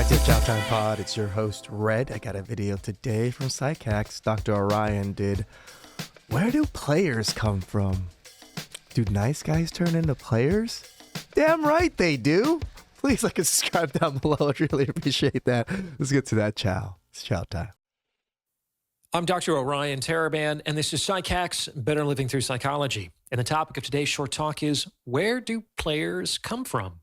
TheChowTimePod. It's your host, Red. I got a video today from Psychax. Dr. Orion did. Where do players come from? Do nice guys turn into players? Damn right they do. Please like and subscribe down below. I'd really appreciate that. Let's get to that chow. It's chow time. I'm Dr. Orion Taraban, and this is Psychax, Better Living Through Psychology. And the topic of today's short talk is, where do players come from?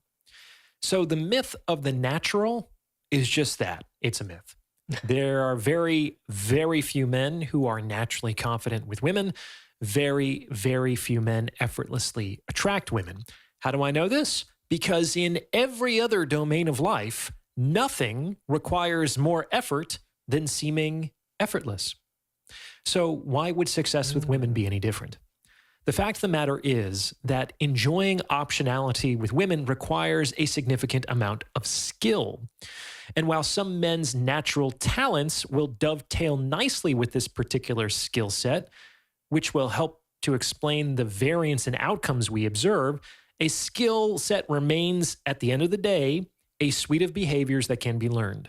So the myth of the natural is just that. It's a myth. There are very, very few men who are naturally confident with women. Very, very few men effortlessly attract women. How do I know this? Because in every other domain of life, nothing requires more effort than seeming effortless. So why would success with women be any different? The fact of the matter is that enjoying optionality with women requires a significant amount of skill. And while some men's natural talents will dovetail nicely with this particular skill set, which will help to explain the variance in outcomes we observe, a skill set remains, at the end of the day, a suite of behaviors that can be learned.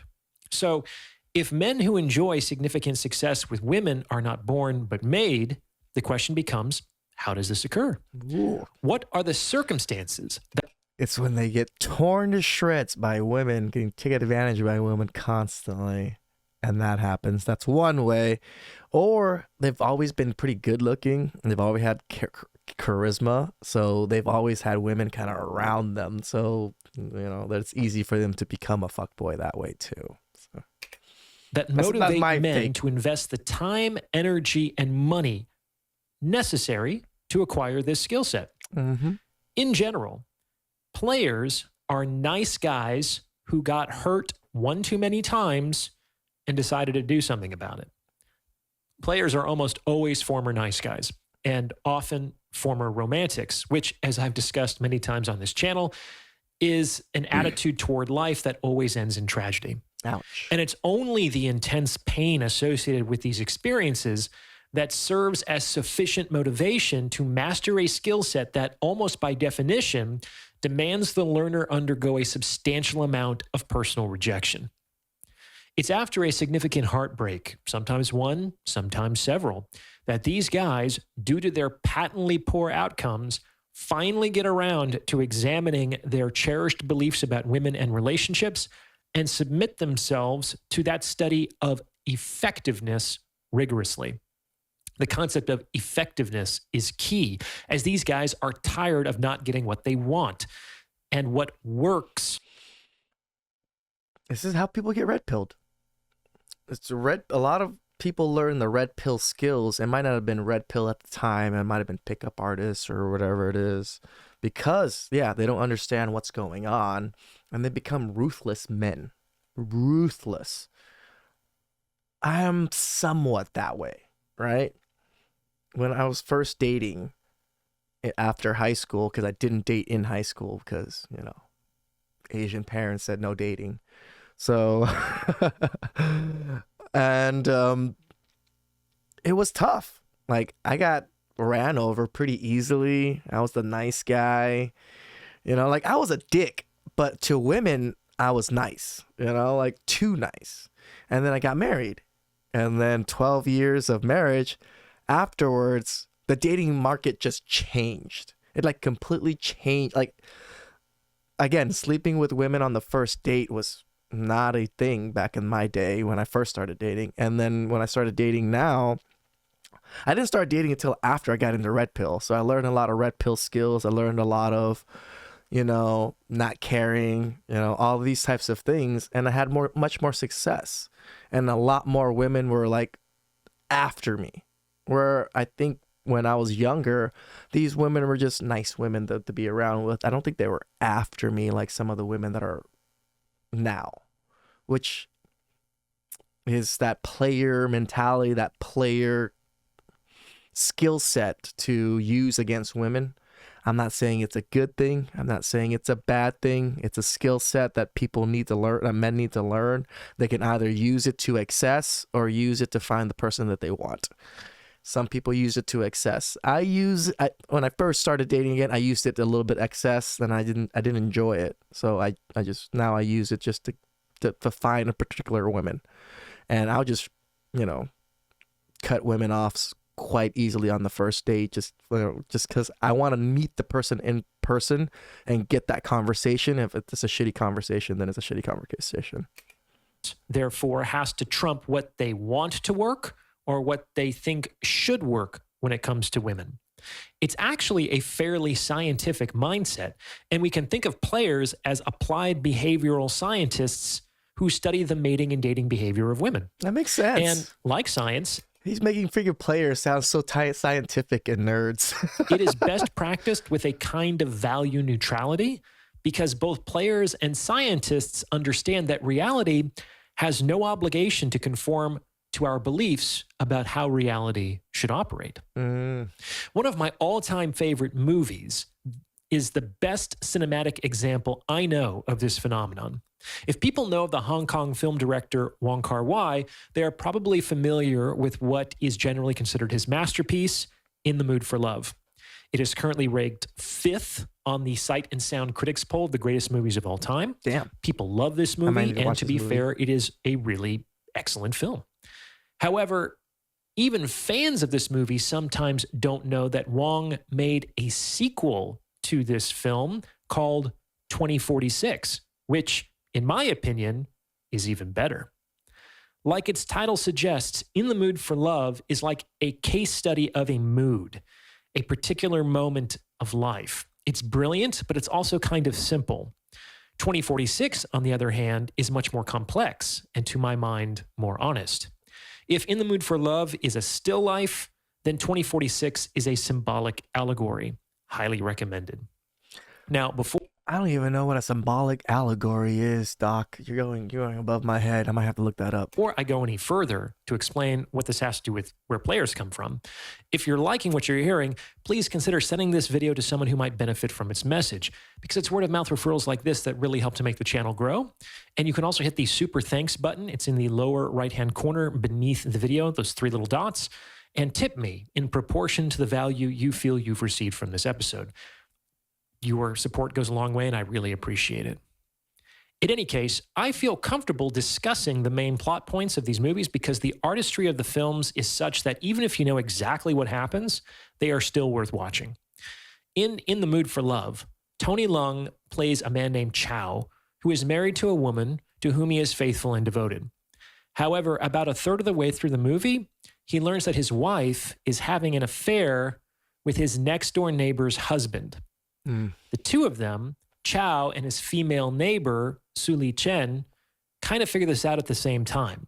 So if men who enjoy significant success with women are not born but made, the question becomes, how does this occur? Ooh. What are the circumstances that... It's when they get torn to shreds by women, getting taken advantage by women constantly. And that happens. That's one way. Or they've always been pretty good looking. And they've always had charisma. So they've always had women kind of around them. So, it's easy for them to become a fuckboy that way too. So. That motivate men to invest the time, energy, and money necessary to acquire this skill set. Mm-hmm. In general, players are nice guys who got hurt one too many times and decided to do something about it. Players are almost always former nice guys and often former romantics, which, as I've discussed many times on this channel, is an attitude toward life that always ends in tragedy. Ouch. And it's only the intense pain associated with these experiences that serves as sufficient motivation to master a skill set that almost by definition demands the learner undergo a substantial amount of personal rejection. It's after a significant heartbreak, sometimes one, sometimes several, that these guys, due to their patently poor outcomes, finally get around to examining their cherished beliefs about women and relationships and submit themselves to that study of effectiveness rigorously. The concept of effectiveness is key, as these guys are tired of not getting what they want. And what works. This is how people get red pilled. A lot of people learn the red pill skills. It might not have been red pill at the time. It might have been pickup artists or whatever it is. Because, they don't understand what's going on. And they become ruthless men. Ruthless. I am somewhat that way, right? When I was first dating after high school, because I didn't date in high school because, Asian parents said no dating. So, and it was tough. Like, I got ran over pretty easily. I was the nice guy. I was a dick, but to women, I was nice, too nice. And then I got married. And then 12 years of marriage afterwards, the dating market just changed. It completely changed. Again, sleeping with women on the first date was not a thing back in my day when I first started dating. And then when I started dating now, I didn't start dating until after I got into red pill. So I learned a lot of red pill skills. I learned a lot of, not caring, all these types of things. And I had much more success. And a lot more women were after me. Where I think when I was younger, these women were just nice women to be around with. I don't think they were after me like some of the women that are now, which is that player mentality, that player skill set to use against women. I'm not saying it's a good thing. I'm not saying it's a bad thing. It's a skill set that people need to learn, that men need to learn. They can either use it to excess or use it to find the person that they want. Some people use it to excess. When I first started dating again, I used it a little bit excess, and I didn't enjoy it. So I use it just to to find a particular woman. And I'll just, cut women off quite easily on the first date, just because I want to meet the person in person and get that conversation. If it's a shitty conversation, then it's a shitty conversation. Therefore, has to trump what they want to work or what they think should work when it comes to women. It's actually a fairly scientific mindset, and we can think of players as applied behavioral scientists who study the mating and dating behavior of women. That makes sense. And like science, he's making figure players sound so scientific and nerds. it is best practiced with a kind of value neutrality, because both players and scientists understand that reality has no obligation to conform to our beliefs about how reality should operate. One of my all-time favorite movies is the best cinematic example I know of this phenomenon. If people know of the Hong Kong film director Wong Kar-wai, they are probably familiar with what is generally considered his masterpiece, In the Mood for Love. It is currently ranked 5th on the Sight and Sound Critics poll of the greatest movies of all time. Damn. People love this movie, and to be fair, it is a really excellent film. However, even fans of this movie sometimes don't know that Wong made a sequel to this film called 2046, which, in my opinion, is even better. Like its title suggests, In the Mood for Love is like a case study of a mood, a particular moment of life. It's brilliant, but it's also kind of simple. 2046, on the other hand, is much more complex and, to my mind, more honest. If In the Mood for Love is a still life, then 2046 is a symbolic allegory. Highly recommended. Now, before I don't even know what a symbolic allegory is, Doc. You're going above my head. I might have to look that up. Before I go any further to explain what this has to do with where players come from, if you're liking what you're hearing, please consider sending this video to someone who might benefit from its message, because it's word of mouth referrals like this that really help to make the channel grow. And you can also hit the super thanks button. It's in the lower right-hand corner beneath the video, those 3 little dots, and tip me in proportion to the value you feel you've received from this episode. Your support goes a long way, and I really appreciate it. In any case, I feel comfortable discussing the main plot points of these movies because the artistry of the films is such that even if you know exactly what happens, they are still worth watching. In the Mood for Love, Tony Leung plays a man named Chow, who is married to a woman to whom he is faithful and devoted. However, about a third of the way through the movie, he learns that his wife is having an affair with his next-door neighbor's husband. The two of them, Chow and his female neighbor, Su Li Chen, kind of figure this out at the same time.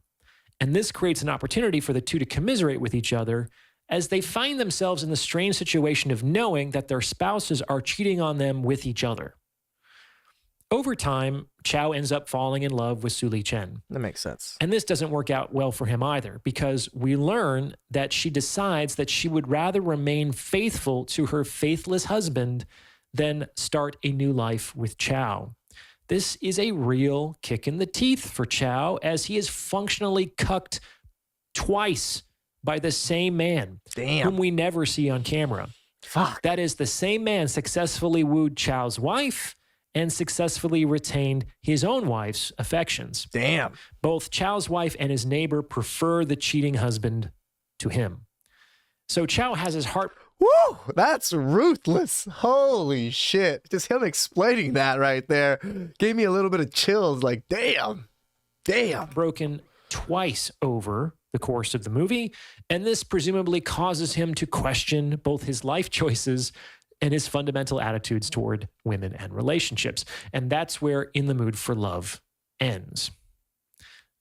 And this creates an opportunity for the two to commiserate with each other as they find themselves in the strange situation of knowing that their spouses are cheating on them with each other. Over time, Chow ends up falling in love with Su Li Chen. That makes sense. And this doesn't work out well for him either, because we learn that she decides that she would rather remain faithful to her faithless husband than start a new life with Chow. This is a real kick in the teeth for Chow, as he is functionally cucked twice by the same man, whom we never see on camera. Fuck. That is, the same man successfully wooed Chow's wife and successfully retained his own wife's affections. Damn. Both Chow's wife and his neighbor prefer the cheating husband to him. So Chow has his heart... Woo! That's ruthless. Holy shit. Just him explaining that right there gave me a little bit of chills. Like, damn. Damn. Broken twice over the course of the movie. And this presumably causes him to question both his life choices and his fundamental attitudes toward women and relationships. And that's where In the Mood for Love ends.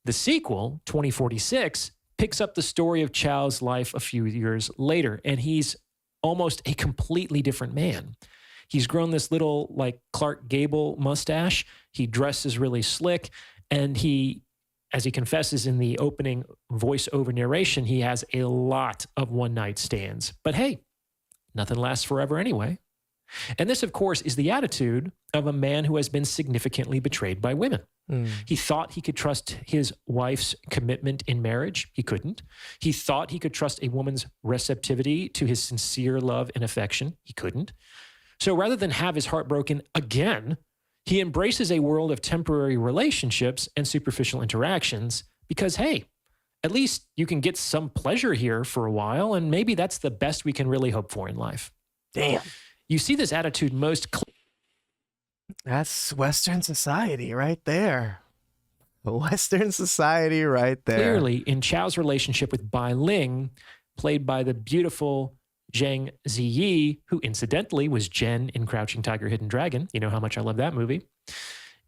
The sequel, 2046, picks up the story of Chow's life a few years later, and he's almost a completely different man. He's grown this little like Clark Gable mustache. He dresses really slick, and he, as he confesses in the opening voiceover narration, he has a lot of one-night stands. But hey, nothing lasts forever anyway. And this, of course, is the attitude of a man who has been significantly betrayed by women. He thought he could trust his wife's commitment in marriage. He couldn't. He thought he could trust a woman's receptivity to his sincere love and affection. He couldn't. So rather than have his heart broken again, He embraces a world of temporary relationships and superficial interactions because, hey, at least you can get some pleasure here for a while, and maybe that's the best we can really hope for in life. Damn. You see this attitude most That's Western society right there. Western society right there. clearly in Chow's relationship with Bai Ling, played by the beautiful Zhang Ziyi, who incidentally was Jen in Crouching Tiger, Hidden Dragon. You know how much I love that movie.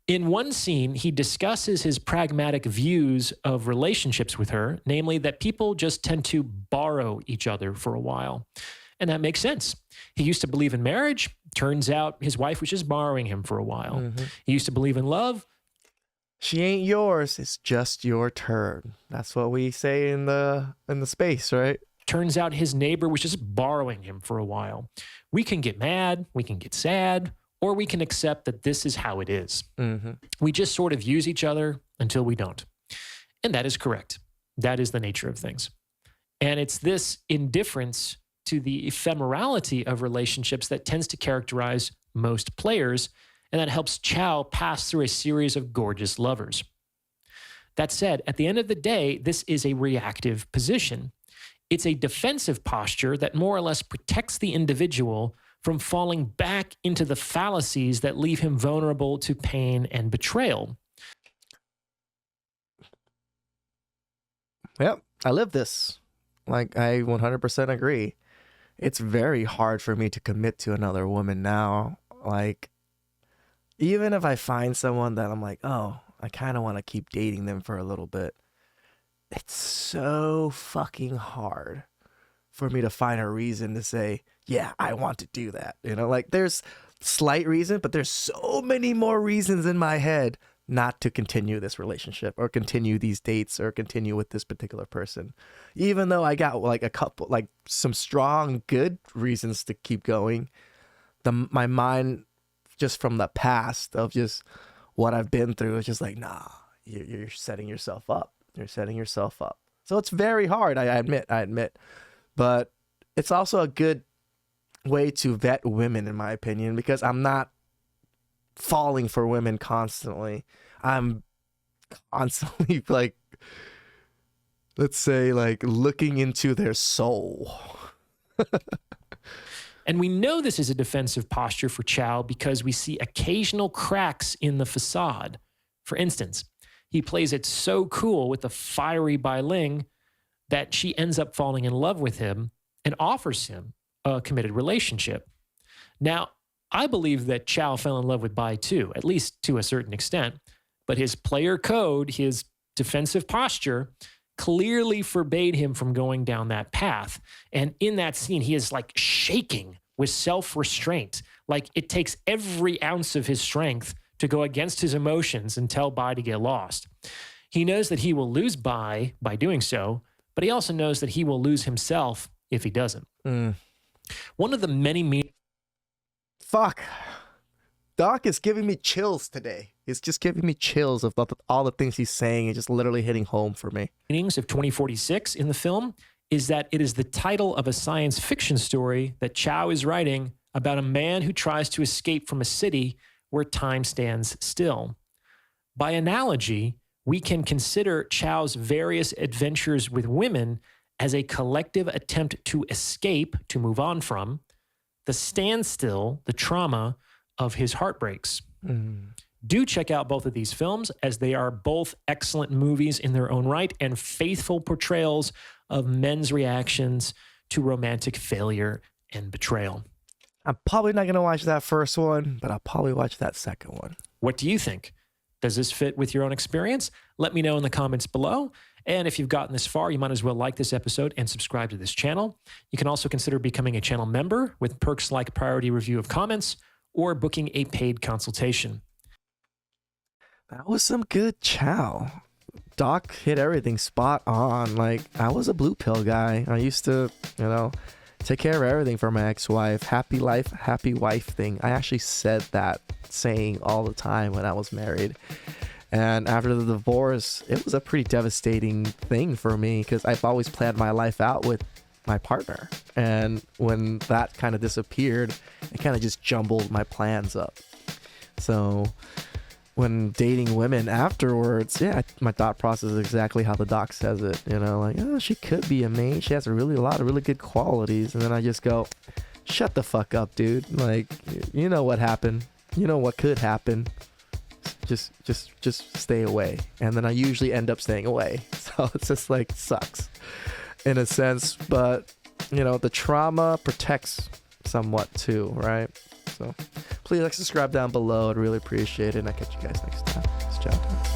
In one scene, he discusses his pragmatic views of relationships with her, namely that people just tend to borrow each other for a while. And that makes sense. He used to believe in marriage. Turns out his wife was just borrowing him for a while. Mm-hmm. He used to believe in love. She ain't yours. It's just your turn. That's what we say in the space, right? Turns out his neighbor was just borrowing him for a while. We can get mad, we can get sad, or we can accept that this is how it is. Mm-hmm. We just sort of use each other until we don't. And that is correct. That is the nature of things. And it's this indifference to the ephemerality of relationships that tends to characterize most players, and that helps Chow pass through a series of gorgeous lovers. That said, at the end of the day, this is a reactive position. It's a defensive posture that more or less protects the individual from falling back into the fallacies that leave him vulnerable to pain and betrayal. Yep, I live this. Like, I 100% agree. It's very hard for me to commit to another woman now. Like, even if I find someone that I'm like, oh, I kind of want to keep dating them for a little bit, it's so fucking hard for me to find a reason to say, yeah, I want to do that. You know, like, there's slight reason, but there's so many more reasons in my head not to continue this relationship or continue these dates or continue with this particular person. Even though I got like a couple, like some strong, good reasons to keep going, my mind just from the past of just what I've been through is just like, nah, you're setting yourself up. You're setting yourself up. So it's very hard, I admit. But it's also a good way to vet women, in my opinion, because I'm not falling for women constantly. I'm constantly, like, let's say, like, looking into their soul. And we know this is a defensive posture for Chow because we see occasional cracks in the facade. For instance, he plays it so cool with the fiery Bai Ling that she ends up falling in love with him and offers him a committed relationship. Now, I believe that Chow fell in love with Bai too, at least to a certain extent, but his player code, his defensive posture, clearly forbade him from going down that path. And in that scene, he is like shaking with self-restraint. Like it takes every ounce of his strength to go against his emotions and tell Bai to get lost. He knows that he will lose Bai by doing so, but he also knows that he will lose himself if he doesn't. One of the many Fuck. Doc is giving me chills today. He's just giving me chills of all the things he's saying and just literally hitting home for me. meanings of 2046 in the film is that it is the title of a science fiction story that Chow is writing about a man who tries to escape from a city where time stands still. By analogy, we can consider Chow's various adventures with women as a collective attempt to escape, to move on from, the standstill, the trauma of his heartbreaks. Do check out both of these films, as they are both excellent movies in their own right and faithful portrayals of men's reactions to romantic failure and betrayal. I'm probably not going to watch that first one, but I'll probably watch that second one. What do you think? Does this fit with your own experience? Let me know in the comments below. And if you've gotten this far, you might as well like this episode and subscribe to this channel. You can also consider becoming a channel member with perks like priority review of comments or booking a paid consultation. That was some good Chow. Doc hit everything spot on. Like, I was a blue pill guy. I used to, take care of everything for my ex-wife. Happy life, happy wife thing. I actually said that saying all the time when I was married. And after the divorce, it was a pretty devastating thing for me because I've always planned my life out with my partner. And when that kind of disappeared, it kind of just jumbled my plans up. So when dating women afterwards, yeah, my thought process is exactly how the doc says it. You know, like, oh, she could be a mate. She has a lot of really good qualities. And then I just go, shut the fuck up, dude. Like, you know what happened. You know what could happen. Just stay away. And then I usually end up staying away. So it's just like sucks in a sense. But, you know, the trauma protects somewhat too, right? So please like, subscribe down below. I'd really appreciate it. And I'll catch you guys next time. It's ciao.